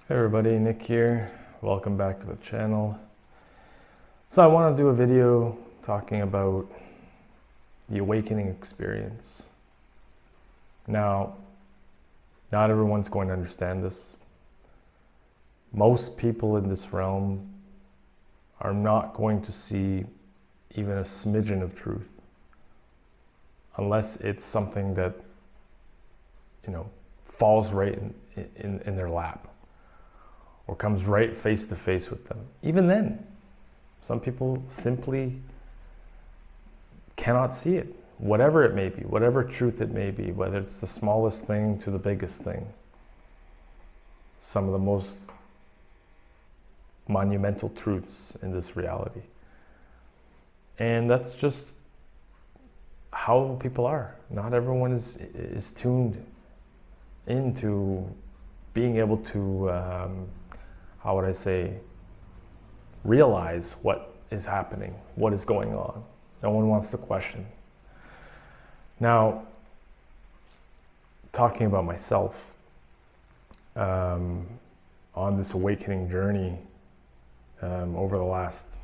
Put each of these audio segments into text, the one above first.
Hey everybody, Nick here. Welcome back to the channel. So I want to do a video talking about the awakening experience. Now, not everyone's going to understand this. Most people in this realm are not going to see even a smidgen of truth unless it's something that, falls right in their lap, or comes right face to face with them. Even then, some people simply cannot see it, whatever it may be, whatever truth it may be, whether it's the smallest thing to the biggest thing. Some of the most monumental truths in this reality. And that's just how people are. Not everyone is tuned into being able to realize what is happening, what is going on. No one wants to question. Now, talking about myself, on this awakening journey, over the last,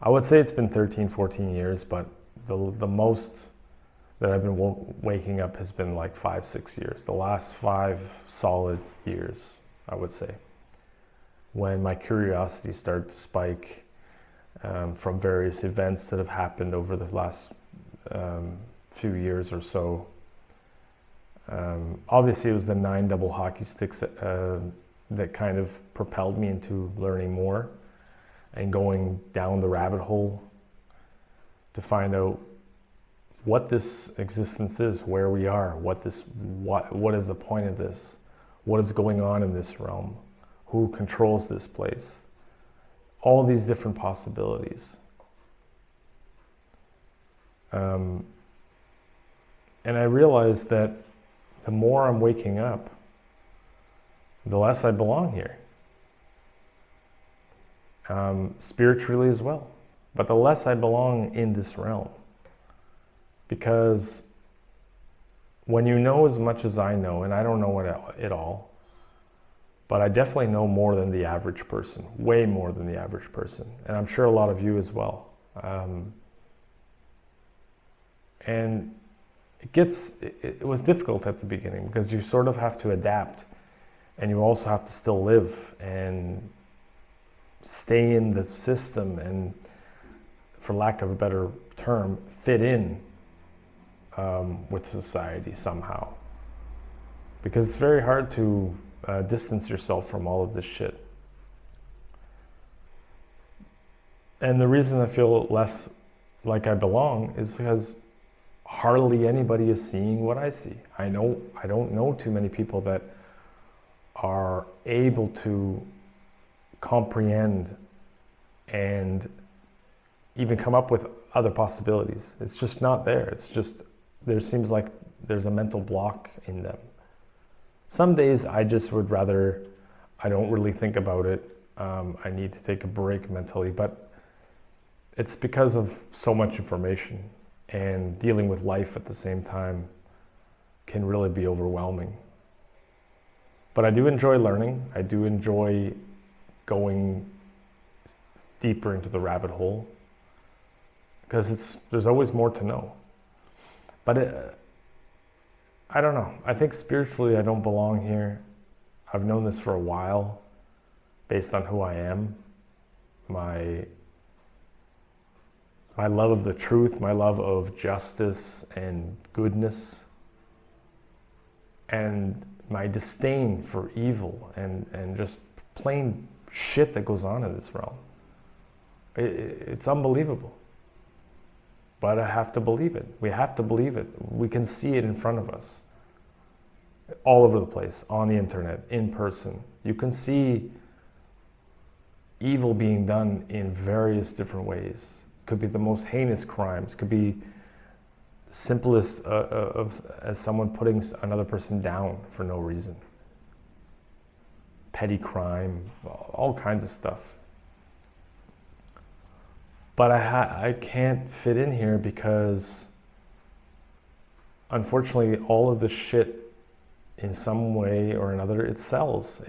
I would say it's been 13, 14 years, but the most that I've been waking up has been like 5, 6 years. The last 5 solid years, I would say, when my curiosity started to spike from various events that have happened over the last few years or so. Obviously, it was the 9 double hockey sticks that kind of propelled me into learning more and going down the rabbit hole to find out what this existence is, where we are, what is the point of this, what is going on in this realm, who controls this place, all these different possibilities. And I realized that the more I'm waking up, the less I belong here. Spiritually as well, but the less I belong in this realm. Because when you know as much as I know, and I don't know it all, but I definitely know more than the average person, way more than the average person. And I'm sure a lot of you as well. And it was difficult at the beginning because you sort of have to adapt, and you also have to still live and stay in the system and, for lack of a better term, fit in with society somehow. Because it's very hard to distance yourself from all of this shit. And the reason I feel less like I belong is because hardly anybody is seeing what I see. I don't know too many people that are able to comprehend and even come up with other possibilities. It's just not there. It's just, there seems like there's a mental block in them. Some days I just would rather, I don't really think about it. I need to take a break mentally, but it's because of so much information, and dealing with life at the same time can really be overwhelming. But I do enjoy learning. I do enjoy going deeper into the rabbit hole, because there's always more to know. But I don't know. I think spiritually I don't belong here. I've known this for a while, based on who I am, my love of the truth, my love of justice and goodness, and my disdain for evil and just plain shit that goes on in this realm. It's unbelievable. But I have to believe it. We have to believe it. We can see it in front of us. All over the place, on the internet, in person. You can see evil being done in various different ways. Could be the most heinous crimes. Could be simplest as someone putting another person down for no reason. Petty crime, all kinds of stuff. But I can't fit in here because, unfortunately, all of this shit in some way or another, it sells.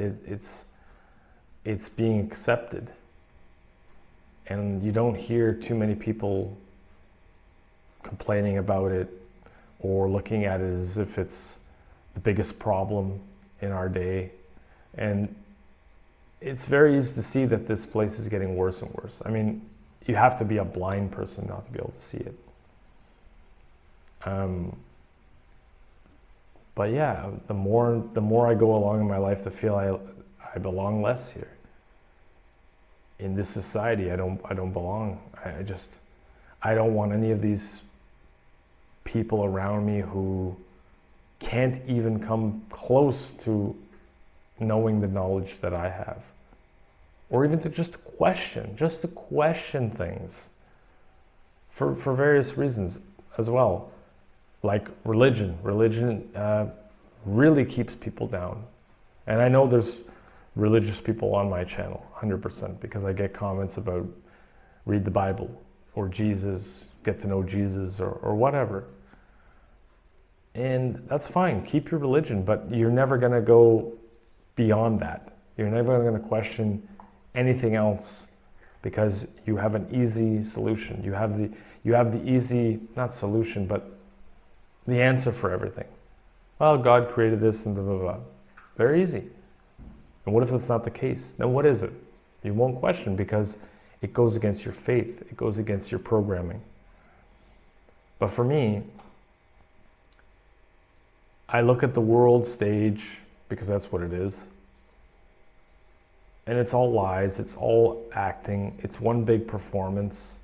It's being accepted. And you don't hear too many people complaining about it or looking at it as if it's the biggest problem in our day. And it's very easy to see that this place is getting worse and worse. I mean, you have to be a blind person not to be able to see it. But yeah, the more I go along in my life, the feel I belong less here. In this society, I don't belong. I don't want any of these people around me who can't even come close to knowing the knowledge that I have. Or even to just to question things for various reasons as well. Like religion really keeps people down. And I know there's religious people on my channel, 100%, because I get comments about read the Bible or Jesus, get to know Jesus or whatever. And that's fine, keep your religion, but you're never gonna go beyond that. You're never gonna question anything else because you have an easy solution. You have the easy, not solution, but the answer for everything. Well, God created this and blah, blah, blah. Very easy. And what if that's not the case? Then what is it? You won't question because it goes against your faith. It goes against your programming. But for me, I look at the world stage because that's what it is. And it's all lies, it's all acting, it's one big performance.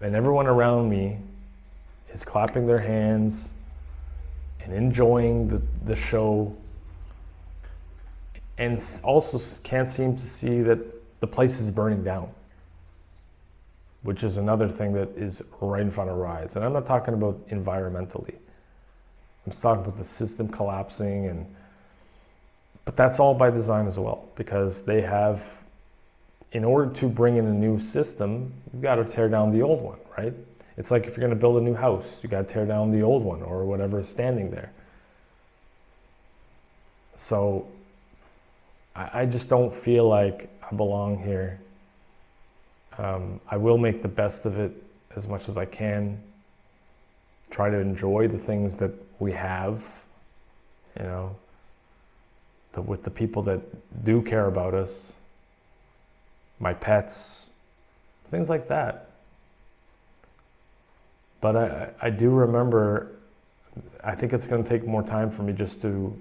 And everyone around me is clapping their hands and enjoying the show, and also can't seem to see that the place is burning down, which is another thing that is right in front of our eyes. And I'm not talking about environmentally. I'm just talking about the system collapsing, but that's all by design as well, because they have, in order to bring in a new system, you've got to tear down the old one, right? It's like if you're going to build a new house, you got to tear down the old one or whatever is standing there. So I just don't feel like I belong here. I will make the best of it as much as I can. Try to enjoy the things that we have, with the people that do care about us, my pets, things like that. But I do remember, I think it's going to take more time for me just to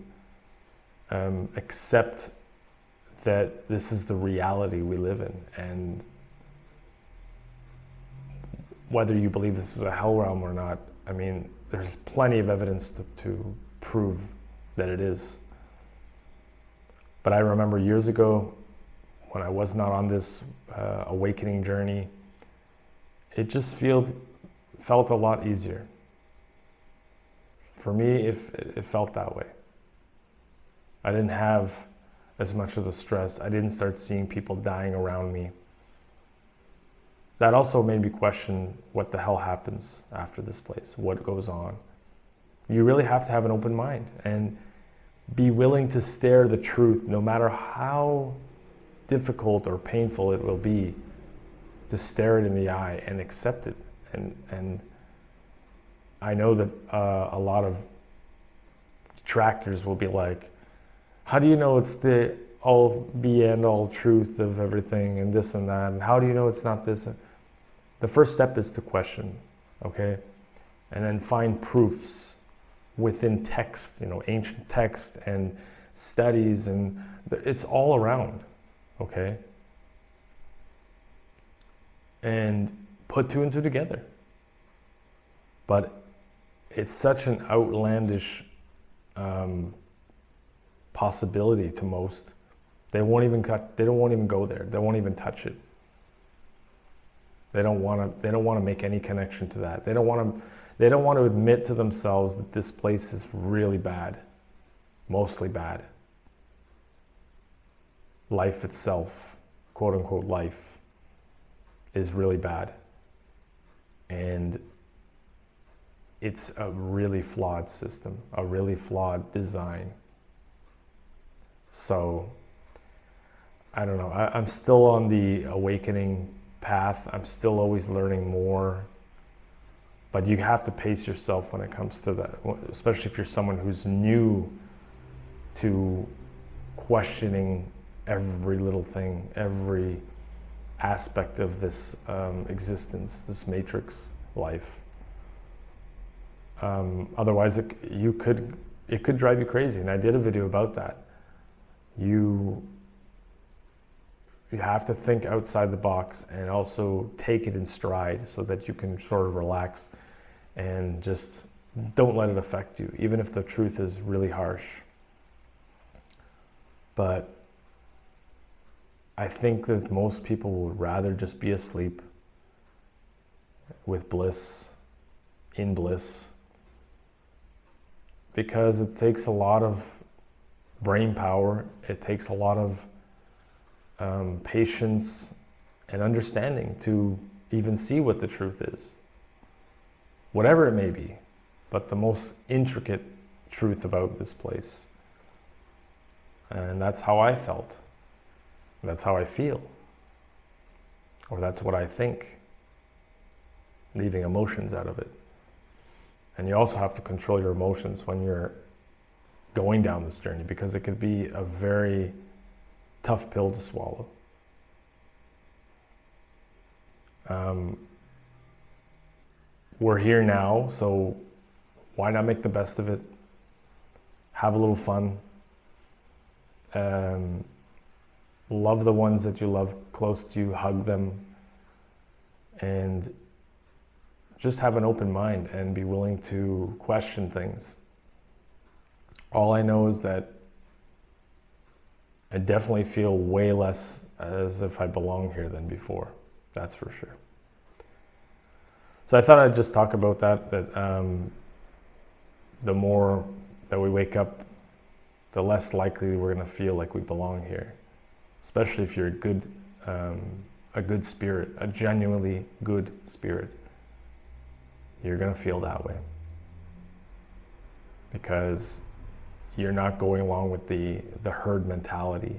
accept that this is the reality we live in. And whether you believe this is a hell realm or not, I mean, there's plenty of evidence to prove that it is. But I remember years ago, when I was not on this awakening journey, it just felt a lot easier. For me, it felt that way. I didn't have as much of the stress. I didn't start seeing people dying around me. That also made me question what the hell happens after this place, what goes on. You really have to have an open mind and be willing to stare the truth, no matter how difficult or painful it will be, to stare it in the eye and accept it. And I know that a lot of detractors will be like, how do you know it's the all be and all truth of everything and this and that? And how do you know it's not this? The first step is to question, okay? And then find proofs within text, ancient text and studies, and it's all around, okay? And put two and two together. But it's such an outlandish possibility to most. They won't even go there. They won't even touch it. They don't want to make any connection to that. They don't want to admit to themselves that this place is really bad, mostly bad. Life itself, quote unquote life, is really bad. And it's a really flawed system, a really flawed design. So, I don't know, I'm still on the awakening path. I'm still always learning more. But you have to pace yourself when it comes to that, especially if you're someone who's new to questioning every little thing, every aspect of this existence, this matrix life. Otherwise, it could drive you crazy. And I did a video about that. You have to think outside the box and also take it in stride so that you can sort of relax and just don't let it affect you, even if the truth is really harsh. But I think that most people would rather just be asleep with bliss, in bliss, because it takes a lot of brain power, it takes a lot of patience and understanding to even see what the truth is, whatever it may be, but the most intricate truth about this place. And that's how I felt. That's how I feel. Or that's what I think, leaving emotions out of it. And you also have to control your emotions when you're going down this journey, because it could be a very tough pill to swallow. We're here now, so why not make the best of it? Have a little fun. Love the ones that you love close to you, hug them, and just have an open mind and be willing to question things. All I know is that I definitely feel way less as if I belong here than before. That's for sure. So I thought I'd just talk about that the more that we wake up, the less likely we're going to feel like we belong here. Especially if you're a good spirit, a genuinely good spirit. You're going to feel that way. Because you're not going along with the herd mentality.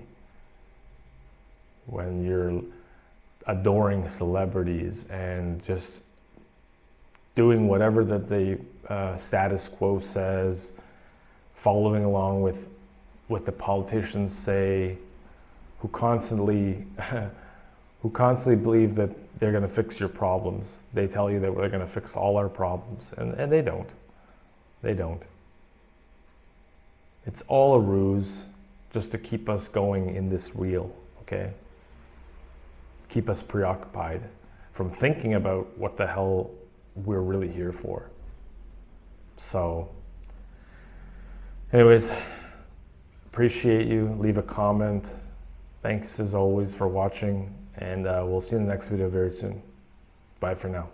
When you're adoring celebrities and just doing whatever that the status quo says, following along with what the politicians say, who constantly believe that they're going to fix your problems. They tell you that they're going to fix all our problems, and they don't. They don't. It's all a ruse just to keep us going in this reel, okay? Keep us preoccupied from thinking about what the hell we're really here for. So, anyways, appreciate you. Leave a comment. Thanks as always for watching, and we'll see you in the next video very soon. Bye for now.